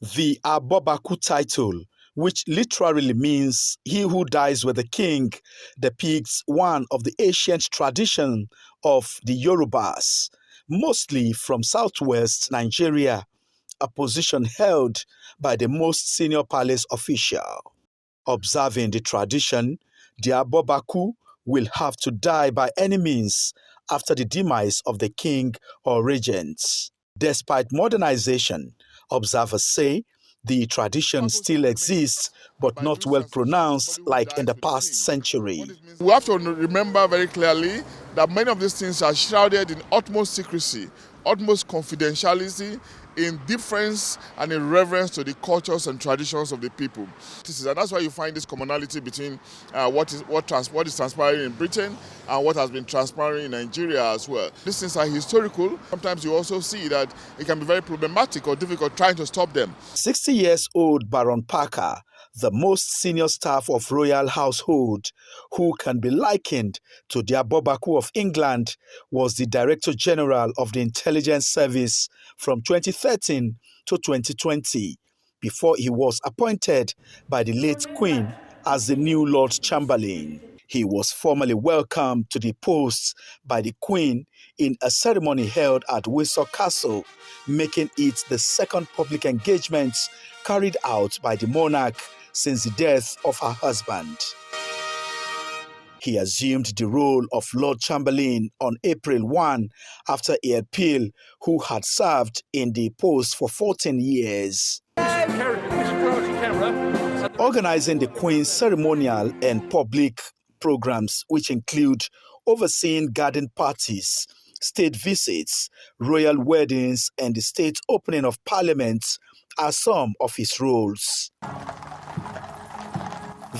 The Abobaku title, which literally means "he who dies with the king," depicts one of the ancient traditions of the Yorubas, mostly from southwest Nigeria, a position held by the most senior palace official. Observing the tradition, the Abobaku will have to die by any means after the demise of the king or regent. Despite modernization, observers say the tradition still exists, but not well pronounced like in the past century. We have to remember very clearly that many of these things are shrouded in utmost secrecy, utmost confidentiality, in difference and in reverence to the cultures and traditions of the people. And that's why you find this commonality between what is transpiring in Britain and what has been transpiring in Nigeria as well. These things are historical. Sometimes you also see that it can be very problematic or difficult trying to stop them. 60-year-old Baron Parker, the most senior staff of royal household, who can be likened to the Abobaku of England, was the Director General of the Intelligence Service from 2013 to 2020, before he was appointed by the late Queen as the new Lord Chamberlain. He was formally welcomed to the post by the Queen in a ceremony held at Windsor Castle, making it the second public engagement carried out by the monarch since the death of her husband. He assumed the role of Lord Chamberlain on April 1 after a Peel, who had served in the post for 14 years. Organizing the Queen's ceremonial and public programs, which include overseeing garden parties, state visits, royal weddings, and the state opening of Parliament, are some of his roles.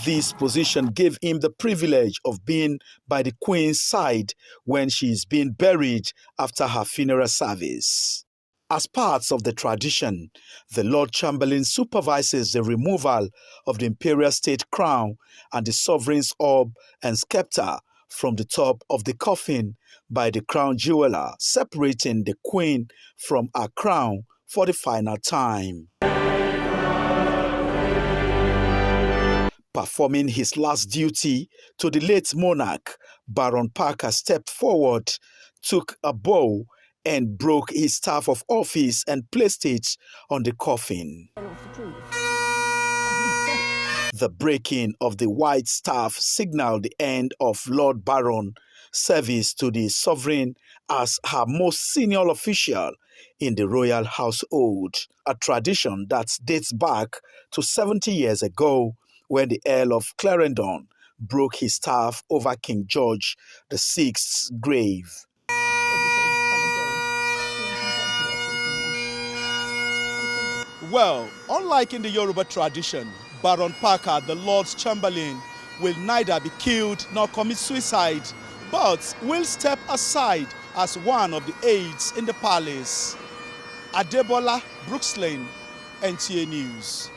This position gave him the privilege of being by the Queen's side when she is being buried after her funeral service. As parts of the tradition, the Lord Chamberlain supervises the removal of the imperial state crown and the sovereign's orb and scepter from the top of the coffin by the crown jeweler, separating the Queen from her crown for the final time. Performing his last duty to the late monarch, Baron Parker stepped forward, took a bow, and broke his staff of office and placed it on the coffin. The breaking of the white staff signaled the end of Lord Baron service to the sovereign as her most senior official in the royal household, a tradition that dates back to 70 years ago, when the Earl of Clarendon broke his staff over King George VI's grave. Well, unlike in the Yoruba tradition, Baron Parker, the Lord Chamberlain, will neither be killed nor commit suicide, but will step aside as one of the aides in the palace. Adebola, Brooks Lane, NTA News.